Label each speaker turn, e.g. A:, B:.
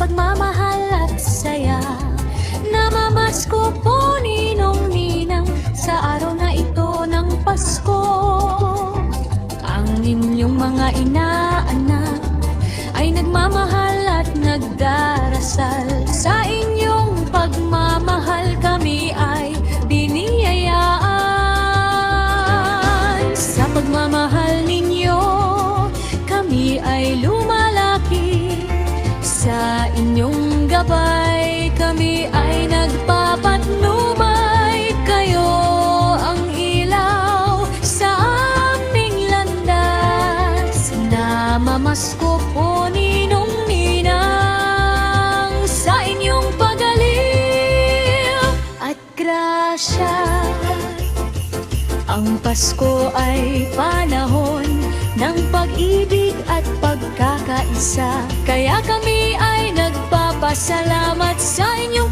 A: pagmamahal at saya. Namamasko po ninong ninang sa araw na ito ng Pasko. Ang inyong mga inaanak ay nagmamahal at nagdarasal. Sa inyong pagmamahal kami ay biniyayaan. Sa pagmamahal ninyo kami ay lumalaki. Sa inyong gabay kami ay nagpapatnubay. Kayo ang ilaw sa aming landas. Namamasko po ninong ninang sa inyong pag-aliw at grasya. Ang Pasko ay panahon ng pag-ibig at pagkakaisa. Kaya kami ay nagpapasalamat sa inyong